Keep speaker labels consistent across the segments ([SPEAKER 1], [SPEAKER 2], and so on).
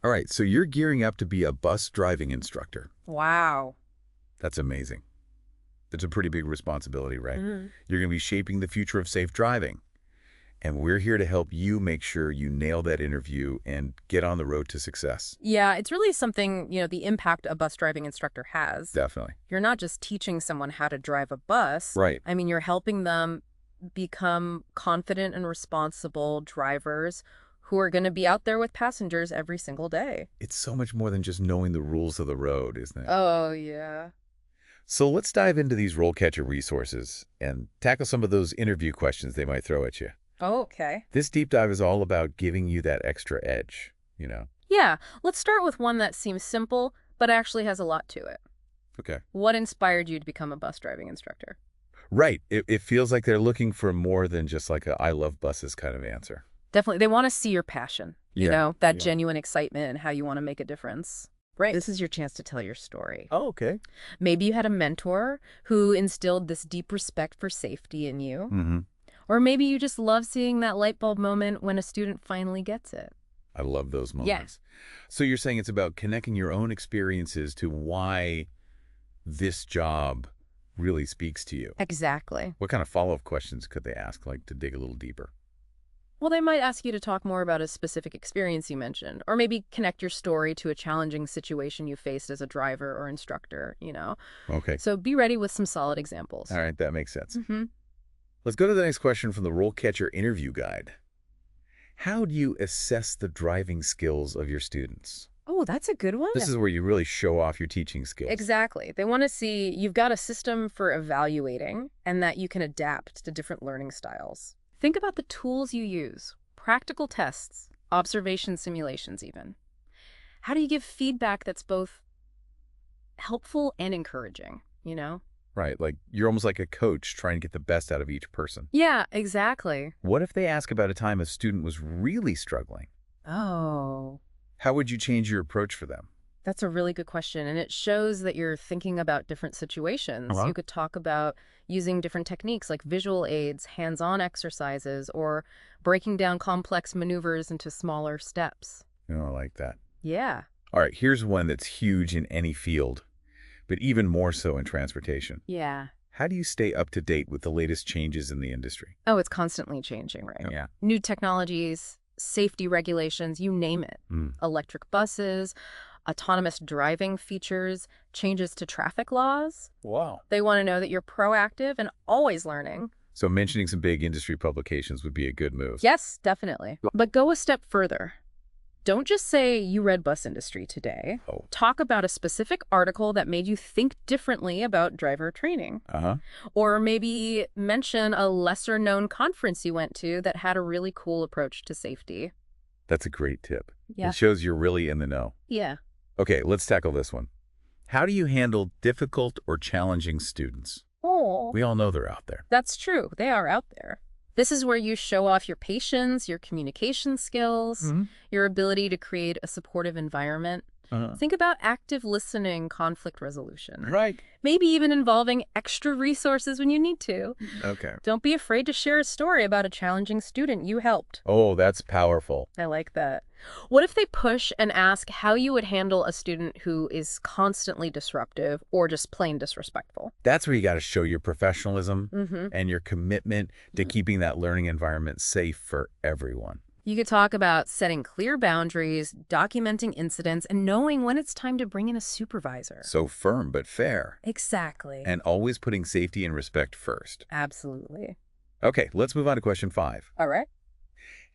[SPEAKER 1] All right, so you're gearing up to be a bus driving instructor.
[SPEAKER 2] Wow.
[SPEAKER 1] That's amazing. It's a pretty big responsibility, right?
[SPEAKER 2] Mhm.
[SPEAKER 1] You're going to be shaping the future of safe driving. And we're here to help you make sure you nail that interview and get on the road to success.
[SPEAKER 2] Yeah, it's really something, the impact a bus driving instructor has.
[SPEAKER 1] Definitely.
[SPEAKER 2] You're not just teaching someone how to drive a bus.
[SPEAKER 1] Right.
[SPEAKER 2] I mean, you're helping them become confident and responsible drivers who are going to be out there with passengers every single day.
[SPEAKER 1] It's so much more than just knowing the rules of the road, isn't it?
[SPEAKER 2] Oh, yeah.
[SPEAKER 1] So let's dive into these RoleCatcher resources and tackle some of those interview questions they might throw at you.
[SPEAKER 2] Oh, okay.
[SPEAKER 1] This deep dive is all about giving you that extra edge.
[SPEAKER 2] Yeah, let's start with one that seems simple, but actually has a lot to it.
[SPEAKER 1] Okay.
[SPEAKER 2] What inspired you to become a bus driving instructor?
[SPEAKER 1] Right. It feels like they're looking for more than just like a I love buses kind of answer.
[SPEAKER 2] Definitely. They want to see your passion,
[SPEAKER 1] Yeah.
[SPEAKER 2] that
[SPEAKER 1] Yeah.
[SPEAKER 2] genuine excitement and how you want to make a difference.
[SPEAKER 3] Right.
[SPEAKER 2] This is your chance to tell your story.
[SPEAKER 3] Oh, okay.
[SPEAKER 2] Maybe you had a mentor who instilled this deep respect for safety in you.
[SPEAKER 1] Mm-hmm.
[SPEAKER 2] Or maybe you just love seeing that light bulb moment when a student finally gets it.
[SPEAKER 1] I love those
[SPEAKER 2] Yeah.
[SPEAKER 1] moments. So you're saying it's about connecting your own experiences to why this job really speaks to you.
[SPEAKER 2] Exactly.
[SPEAKER 1] What kind of follow-up questions could they ask, like to dig a little deeper?
[SPEAKER 2] Well, they might ask you to talk more about a specific experience you mentioned, or maybe connect your story to a challenging situation you faced as a driver or instructor.
[SPEAKER 1] Okay.
[SPEAKER 2] So be ready with some solid examples.
[SPEAKER 1] All right, that makes sense.
[SPEAKER 2] Mm-hmm.
[SPEAKER 1] Let's go to the next question from the RoleCatcher Interview Guide. How do you assess the driving skills of your students?
[SPEAKER 2] Oh, that's a good one.
[SPEAKER 1] This is where you really show off your teaching skills.
[SPEAKER 2] Exactly. They want to see you've got a system for evaluating and that you can adapt to different learning styles. Think about the tools you use, practical tests, observation simulations even. How do you give feedback that's both helpful and encouraging?
[SPEAKER 1] Right, like you're almost like a coach trying to get the best out of each person.
[SPEAKER 2] Yeah, exactly.
[SPEAKER 1] What if they ask about a time a student was really struggling?
[SPEAKER 2] Oh,
[SPEAKER 1] How would you change your approach for them?
[SPEAKER 2] that's a really good question. And it shows that you're thinking about different situations.
[SPEAKER 1] Uh-huh.
[SPEAKER 2] You could talk about using different techniques like visual aids, hands-on exercises, or breaking down complex maneuvers into smaller steps.
[SPEAKER 1] I like that.
[SPEAKER 2] Yeah.
[SPEAKER 1] All right, here's one that's huge in any field, but even more so in transportation.
[SPEAKER 2] Yeah.
[SPEAKER 1] How do you stay up to date with the latest changes in the industry?
[SPEAKER 2] Oh, it's constantly changing, right?
[SPEAKER 1] Yeah.
[SPEAKER 2] New technologies, safety regulations, you name it.
[SPEAKER 1] Mm.
[SPEAKER 2] Electric buses, autonomous driving features, changes to traffic laws.
[SPEAKER 1] Wow.
[SPEAKER 2] They want to know that you're proactive and always learning.
[SPEAKER 1] So mentioning some big industry publications would be a good move.
[SPEAKER 2] Yes, definitely. But go a step further. Don't just say you read Bus Industry today.
[SPEAKER 1] Oh.
[SPEAKER 2] Talk about a specific article that made you think differently about driver training.
[SPEAKER 1] Uh-huh.
[SPEAKER 2] Or maybe mention a lesser-known conference you went to that had a really cool approach to safety.
[SPEAKER 1] That's a great tip.
[SPEAKER 2] Yeah.
[SPEAKER 1] It shows you're really in the know.
[SPEAKER 2] Yeah.
[SPEAKER 1] Okay, let's tackle this one. How do you handle difficult or challenging students?
[SPEAKER 2] Oh.
[SPEAKER 1] We all know they're out there.
[SPEAKER 2] That's true. They are out there. This is where you show off your patience, your communication skills, your ability to create a supportive environment.
[SPEAKER 1] Uh-huh.
[SPEAKER 2] Think about active listening, conflict resolution.
[SPEAKER 1] Right.
[SPEAKER 2] Maybe even involving extra resources when you need to.
[SPEAKER 1] Okay.
[SPEAKER 2] Don't be afraid to share a story about a challenging student you helped.
[SPEAKER 1] Oh, that's powerful.
[SPEAKER 2] I like that. What if they push and ask how you would handle a student who is constantly disruptive or just plain disrespectful?
[SPEAKER 1] That's where you got to show your professionalism
[SPEAKER 2] Mm-hmm.
[SPEAKER 1] and your commitment to keeping that learning environment safe for everyone.
[SPEAKER 2] You could talk about setting clear boundaries, documenting incidents, and knowing when it's time to bring in a supervisor.
[SPEAKER 1] So firm but fair.
[SPEAKER 2] Exactly.
[SPEAKER 1] And always putting safety and respect first.
[SPEAKER 2] Absolutely.
[SPEAKER 1] Okay, let's move on to question 5.
[SPEAKER 2] All right.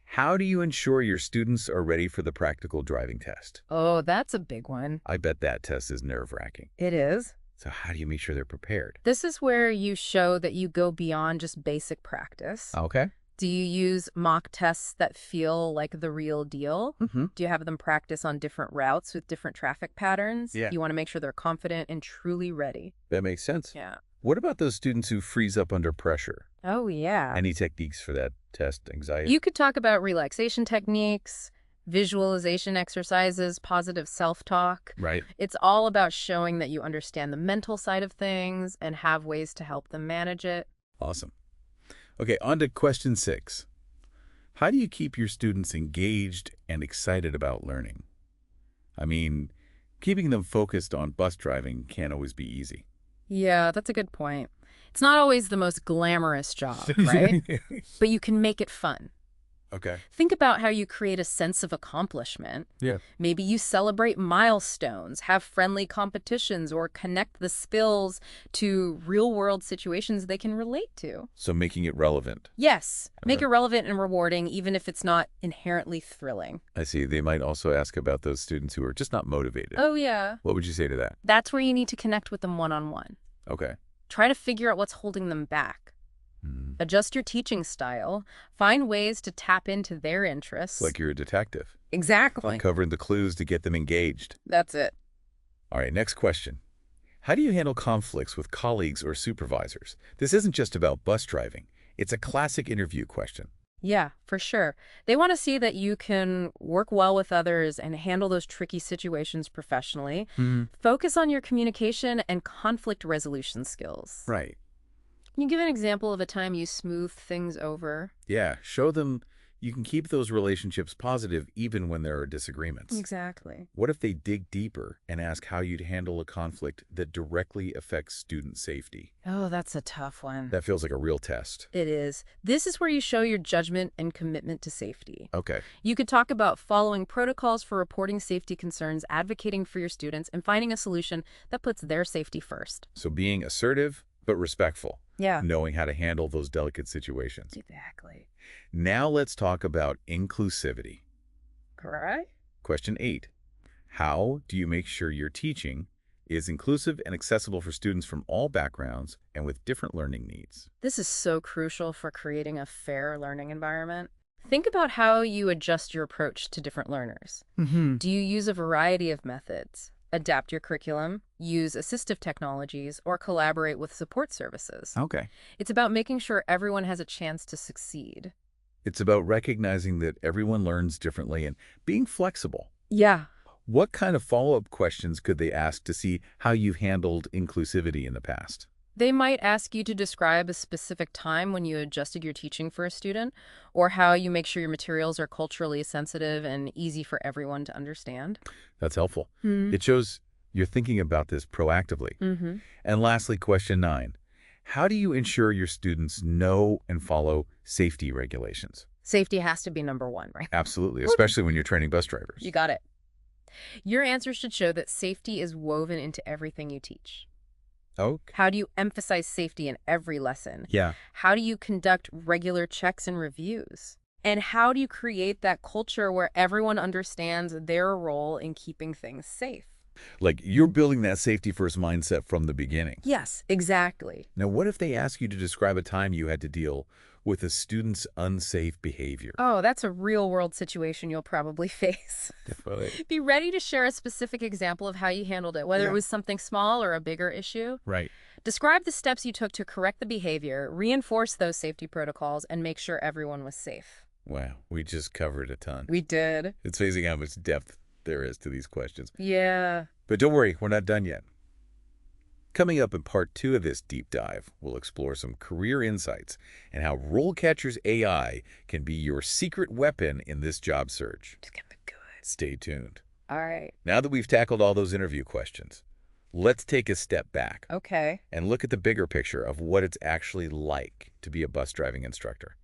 [SPEAKER 1] How do you ensure your students are ready for the practical driving test?
[SPEAKER 2] Oh, that's a big one.
[SPEAKER 1] I bet that test is nerve-wracking.
[SPEAKER 2] It is.
[SPEAKER 1] So how do you make sure they're prepared?
[SPEAKER 2] This is where you show that you go beyond just basic practice.
[SPEAKER 1] Okay.
[SPEAKER 2] Do you use mock tests that feel like the real deal?
[SPEAKER 1] Mm-hmm.
[SPEAKER 2] Do you have them practice on different routes with different traffic patterns?
[SPEAKER 1] Yeah.
[SPEAKER 2] You want to make sure they're confident and truly ready.
[SPEAKER 1] That makes sense.
[SPEAKER 2] Yeah.
[SPEAKER 1] What about those students who freeze up under pressure?
[SPEAKER 2] Oh, yeah.
[SPEAKER 1] Any techniques for that test anxiety?
[SPEAKER 2] You could talk about relaxation techniques, visualization exercises, positive self-talk.
[SPEAKER 1] Right.
[SPEAKER 2] It's all about showing that you understand the mental side of things and have ways to help them manage it.
[SPEAKER 1] Awesome. Okay, on to question 6. How do you keep your students engaged and excited about learning? I mean, keeping them focused on bus driving can't always be easy.
[SPEAKER 2] Yeah, that's a good point. It's not always the most glamorous job, right? But you can make it fun.
[SPEAKER 1] Okay.
[SPEAKER 2] Think about how you create a sense of accomplishment.
[SPEAKER 1] Yeah.
[SPEAKER 2] Maybe you celebrate milestones, have friendly competitions, or connect the spills to real-world situations they can relate to.
[SPEAKER 1] So making it relevant.
[SPEAKER 2] Yes, make
[SPEAKER 1] Okay.
[SPEAKER 2] it relevant and rewarding, even if it's not inherently thrilling.
[SPEAKER 1] I see. They might also ask about those students who are just not motivated.
[SPEAKER 2] Oh, yeah.
[SPEAKER 1] What would you say to that?
[SPEAKER 2] That's where you need to connect with them one-on-one.
[SPEAKER 1] Okay.
[SPEAKER 2] Try to figure out what's holding them back. Adjust your teaching style. Find ways to tap into their interests.
[SPEAKER 1] Like you're a detective.
[SPEAKER 2] Exactly.
[SPEAKER 1] Uncovering the clues to get them engaged.
[SPEAKER 2] That's it.
[SPEAKER 1] All right, next question. How do you handle conflicts with colleagues or supervisors? This isn't just about bus driving. It's a classic interview question.
[SPEAKER 2] Yeah, for sure. They want to see that you can work well with others and handle those tricky situations professionally. Focus on your communication and conflict resolution skills.
[SPEAKER 1] Right.
[SPEAKER 2] Can you give an example of a time you smoothed things over?
[SPEAKER 1] Yeah, show them you can keep those relationships positive even when there are disagreements.
[SPEAKER 2] Exactly.
[SPEAKER 1] What if they dig deeper and ask how you'd handle a conflict that directly affects student safety?
[SPEAKER 2] Oh, that's a tough one.
[SPEAKER 1] That feels like a real test.
[SPEAKER 2] It is. This is where you show your judgment and commitment to safety.
[SPEAKER 1] Okay.
[SPEAKER 2] You could talk about following protocols for reporting safety concerns, advocating for your students, and finding a solution that puts their safety first.
[SPEAKER 1] So being assertive but respectful.
[SPEAKER 2] Yeah.
[SPEAKER 1] Knowing how to handle those delicate situations.
[SPEAKER 2] Exactly.
[SPEAKER 1] Now let's talk about inclusivity.
[SPEAKER 2] Correct?
[SPEAKER 1] Question 8. How do you make sure your teaching is inclusive and accessible for students from all backgrounds and with different learning needs?
[SPEAKER 2] This is so crucial for creating a fair learning environment. Think about how you adjust your approach to different learners. Do you use a variety of methods? Adapt your curriculum, use assistive technologies, or collaborate with support services?
[SPEAKER 1] Okay.
[SPEAKER 2] It's about making sure everyone has a chance to succeed.
[SPEAKER 1] It's about recognizing that everyone learns differently and being flexible.
[SPEAKER 2] Yeah.
[SPEAKER 1] What kind of follow-up questions could they ask to see how you've handled inclusivity in the past?
[SPEAKER 2] They might ask you to describe a specific time when you adjusted your teaching for a student, or how you make sure your materials are culturally sensitive and easy for everyone to understand.
[SPEAKER 1] That's helpful. It shows you're thinking about this proactively. And lastly, question 9. How do you ensure your students know and follow safety regulations?
[SPEAKER 2] Safety has to be number one, right?
[SPEAKER 1] Absolutely, especially when you're training bus drivers.
[SPEAKER 2] You got it. Your answers should show that safety is woven into everything you teach.
[SPEAKER 1] Okay.
[SPEAKER 2] How do you emphasize safety in every lesson?
[SPEAKER 1] Yeah.
[SPEAKER 2] How do you conduct regular checks and reviews? And how do you create that culture where everyone understands their role in keeping things safe?
[SPEAKER 1] Like you're building that safety-first mindset from the beginning.
[SPEAKER 2] Yes, exactly.
[SPEAKER 1] Now, what if they ask you to describe a time you had to deal with a student's unsafe behavior?
[SPEAKER 2] Oh, that's a real-world situation you'll probably face.
[SPEAKER 1] Definitely.
[SPEAKER 2] Be ready to share a specific example of how you handled it, whether it was something small or a bigger issue.
[SPEAKER 1] Right.
[SPEAKER 2] Describe the steps you took to correct the behavior, reinforce those safety protocols, and make sure everyone was safe.
[SPEAKER 1] Wow, we just covered a ton.
[SPEAKER 2] We did.
[SPEAKER 1] It's amazing how much depth there is to these questions.
[SPEAKER 2] Yeah.
[SPEAKER 1] But don't worry, we're not done yet. Coming up in part 2 of this deep dive, we'll explore some career insights and how RoleCatcher's AI can be your secret weapon in this job search.
[SPEAKER 2] It's gonna be good.
[SPEAKER 1] Stay tuned.
[SPEAKER 2] All right.
[SPEAKER 1] Now that we've tackled all those interview questions, let's take a step back
[SPEAKER 2] Okay.
[SPEAKER 1] and look at the bigger picture of what it's actually like to be a bus driving instructor.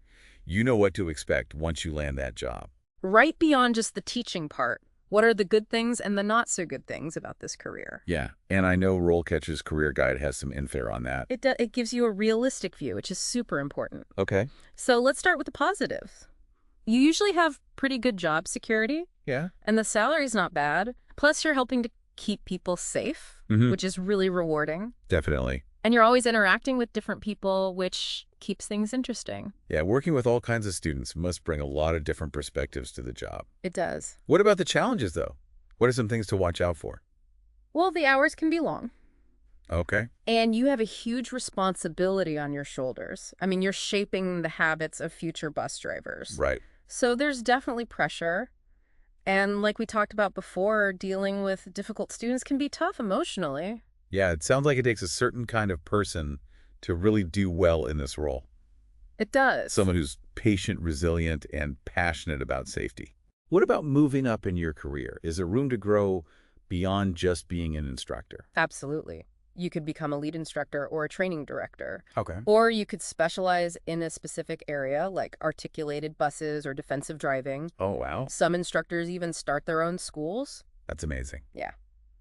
[SPEAKER 1] You know what to expect once you land that job.
[SPEAKER 2] Right beyond just the teaching part, what are the good things and the not so good things about this career?
[SPEAKER 1] Yeah, and I know RoleCatcher's Career Guide has some info on that.
[SPEAKER 2] It gives you a realistic view, which is super important.
[SPEAKER 1] Okay.
[SPEAKER 2] So let's start with the positives. You usually have pretty good job security,
[SPEAKER 1] Yeah.
[SPEAKER 2] and the salary's not bad. Plus, you're helping to keep people safe, which is really rewarding.
[SPEAKER 1] Definitely.
[SPEAKER 2] And you're always interacting with different people, which keeps things interesting.
[SPEAKER 1] Yeah, working with all kinds of students must bring a lot of different perspectives to the job.
[SPEAKER 2] It does.
[SPEAKER 1] What about the challenges, though? What are some things to watch out for?
[SPEAKER 2] Well, the hours can be long.
[SPEAKER 1] Okay.
[SPEAKER 2] And you have a huge responsibility on your shoulders. I mean, you're shaping the habits of future bus drivers.
[SPEAKER 1] Right.
[SPEAKER 2] So there's definitely pressure. And like we talked about before, dealing with difficult students can be tough emotionally.
[SPEAKER 1] Yeah, it sounds like it takes a certain kind of person to really do well in this role.
[SPEAKER 2] It does.
[SPEAKER 1] Someone who's patient, resilient, and passionate about safety. What about moving up in your career? Is there room to grow beyond just being an instructor?
[SPEAKER 2] Absolutely. You could become a lead instructor or a training director.
[SPEAKER 1] Okay.
[SPEAKER 2] Or you could specialize in a specific area like articulated buses or defensive driving.
[SPEAKER 1] Oh, wow.
[SPEAKER 2] Some instructors even start their own schools.
[SPEAKER 1] That's amazing.
[SPEAKER 2] Yeah.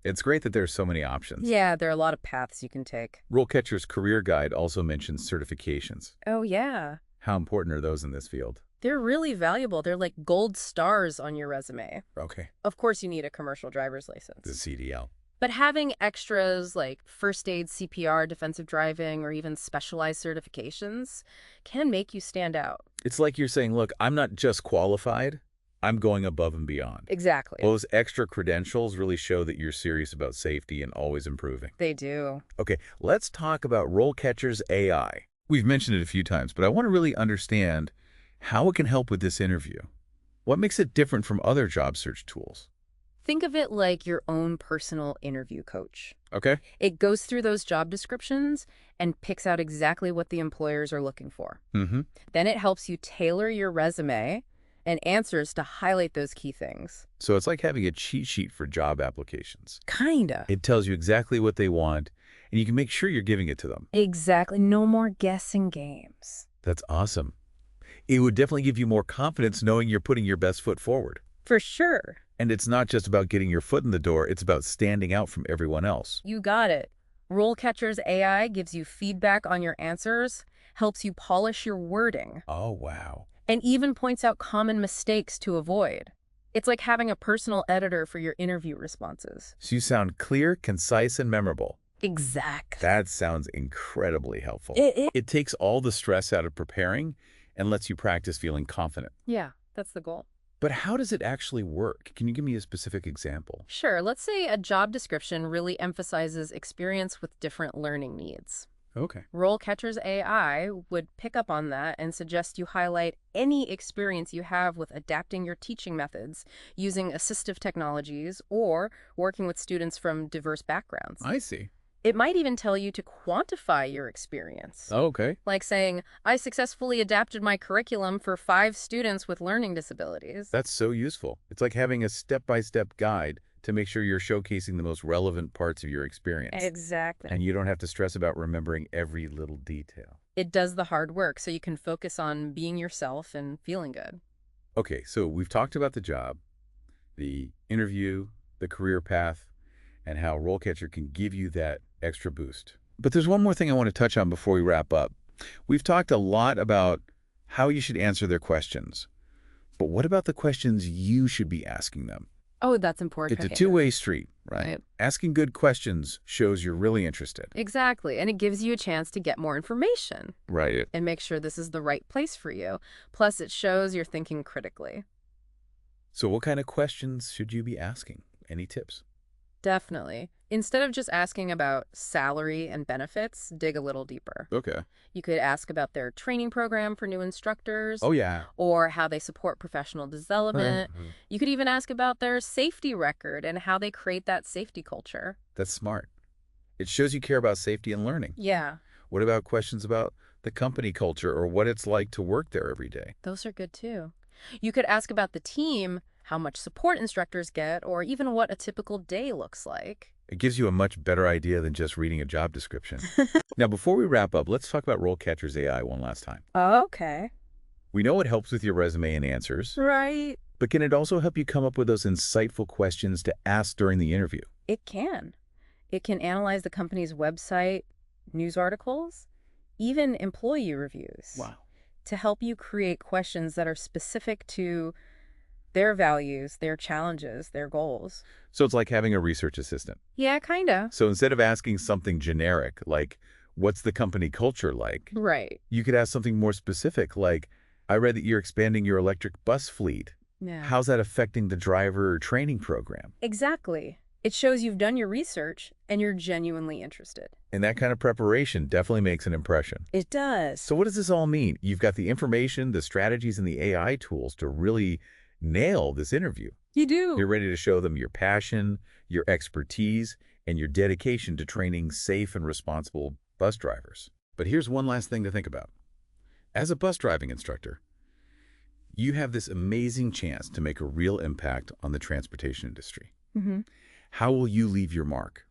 [SPEAKER 1] It's great that there's so many options.
[SPEAKER 2] Yeah, there are a lot of paths you can take.
[SPEAKER 1] RoleCatcher's career guide also mentions certifications.
[SPEAKER 2] Oh, yeah.
[SPEAKER 1] How important are those in this field?
[SPEAKER 2] They're really valuable. They're like gold stars on your resume.
[SPEAKER 1] Okay.
[SPEAKER 2] Of course, you need a commercial driver's license.
[SPEAKER 1] The CDL.
[SPEAKER 2] But having extras like first aid, CPR, defensive driving, or even specialized certifications can make you stand out.
[SPEAKER 1] It's like you're saying, look, I'm not just qualified, I'm going above and beyond.
[SPEAKER 2] Exactly.
[SPEAKER 1] Those extra credentials really show that you're serious about safety and always improving.
[SPEAKER 2] They do.
[SPEAKER 1] Okay, let's talk about RoleCatcher's AI. We've mentioned it a few times, but I want to really understand how it can help with this interview. What makes it different from other job search tools?
[SPEAKER 2] Think of it like your own personal interview coach.
[SPEAKER 1] Okay.
[SPEAKER 2] It goes through those job descriptions and picks out exactly what the employers are looking for.
[SPEAKER 1] Mm-hmm.
[SPEAKER 2] Then it helps you tailor your resume and answers to highlight those key things.
[SPEAKER 1] So it's like having a cheat sheet for job applications.
[SPEAKER 2] Kinda.
[SPEAKER 1] It tells you exactly what they want, and you can make sure you're giving it to them.
[SPEAKER 2] Exactly. No more guessing games.
[SPEAKER 1] That's awesome. It would definitely give you more confidence knowing you're putting your best foot forward.
[SPEAKER 2] For sure.
[SPEAKER 1] And it's not just about getting your foot in the door, it's about standing out from everyone else.
[SPEAKER 2] You got it. RoleCatcher's AI gives you feedback on your answers, helps you polish your wording,
[SPEAKER 1] Oh, wow.
[SPEAKER 2] and even points out common mistakes to avoid. It's like having a personal editor for your interview responses.
[SPEAKER 1] So you sound clear, concise, and memorable.
[SPEAKER 2] Exactly.
[SPEAKER 1] That sounds incredibly helpful.
[SPEAKER 2] It
[SPEAKER 1] It takes all the stress out of preparing and lets you practice feeling confident.
[SPEAKER 2] Yeah, that's the goal.
[SPEAKER 1] But how does it actually work? Can you give me a specific example?
[SPEAKER 2] Sure, let's say a job description really emphasizes experience with different learning needs.
[SPEAKER 1] Okay.
[SPEAKER 2] RoleCatcher's AI would pick up on that and suggest you highlight any experience you have with adapting your teaching methods, using assistive technologies, or working with students from diverse backgrounds.
[SPEAKER 1] I see.
[SPEAKER 2] It might even tell you to quantify your experience.
[SPEAKER 1] Okay.
[SPEAKER 2] Like saying, I successfully adapted my curriculum for 5 students with learning disabilities.
[SPEAKER 1] That's so useful. It's like having a step-by-step guide to make sure you're showcasing the most relevant parts of your experience.
[SPEAKER 2] Exactly.
[SPEAKER 1] And you don't have to stress about remembering every little detail.
[SPEAKER 2] It does the hard work so you can focus on being yourself and feeling good.
[SPEAKER 1] Okay, so we've talked about the job, the interview, the career path, and how RoleCatcher can give you that extra boost. But there's one more thing I want to touch on before we wrap up. We've talked a lot about how you should answer their questions. But what about the questions you should be asking them?
[SPEAKER 2] Oh, that's important.
[SPEAKER 1] It's a two-way street, right?
[SPEAKER 2] Right.
[SPEAKER 1] Asking good questions shows you're really interested.
[SPEAKER 2] Exactly. And it gives you a chance to get more information
[SPEAKER 1] Right.
[SPEAKER 2] and make sure this is the right place for you. Plus, it shows you're thinking critically.
[SPEAKER 1] So what kind of questions should you be asking? Any tips?
[SPEAKER 2] Definitely. Instead of just asking about salary and benefits, dig a little deeper.
[SPEAKER 1] Okay.
[SPEAKER 2] You could ask about their training program for new instructors,
[SPEAKER 1] Oh, yeah.
[SPEAKER 2] or how they support professional development.
[SPEAKER 1] Mhm.
[SPEAKER 2] You could even ask about their safety record and how they create that safety culture.
[SPEAKER 1] That's smart. It shows you care about safety and learning.
[SPEAKER 2] Yeah,
[SPEAKER 1] What about questions about the company culture or what it's like to work there every day?
[SPEAKER 2] those are good too. You could ask about the team, how much support instructors get, or even what a typical day looks like.
[SPEAKER 1] It gives you a much better idea than just reading a job description. Now, before we wrap up, let's talk about RoleCatcher's AI one last time.
[SPEAKER 2] Okay.
[SPEAKER 1] We know it helps with your resume and answers,
[SPEAKER 2] Right.
[SPEAKER 1] but can it also help you come up with those insightful questions to ask during the interview?
[SPEAKER 2] It can. It can analyze the company's website, news articles, even employee reviews to help you create questions that are specific to their values, their challenges, their goals.
[SPEAKER 1] So it's like having a research assistant.
[SPEAKER 2] Yeah, kinda.
[SPEAKER 1] So instead of asking something generic, like, what's the company culture like?
[SPEAKER 2] Right.
[SPEAKER 1] You could ask something more specific, like, I read that you're expanding your electric bus fleet.
[SPEAKER 2] Yeah.
[SPEAKER 1] How's that affecting the driver training program?
[SPEAKER 2] Exactly. It shows you've done your research and you're genuinely interested.
[SPEAKER 1] And that kind of preparation definitely makes an impression.
[SPEAKER 2] It does.
[SPEAKER 1] So what does this all mean? You've got the information, the strategies, and the AI tools to really nail this interview.
[SPEAKER 2] You do.
[SPEAKER 1] You're ready to show them your passion, your expertise, and your dedication to training safe and responsible bus drivers. But here's one last thing to think about. As a bus driving instructor, You have this amazing chance to make a real impact on the transportation industry.
[SPEAKER 2] Hmm.
[SPEAKER 1] How will you leave your mark?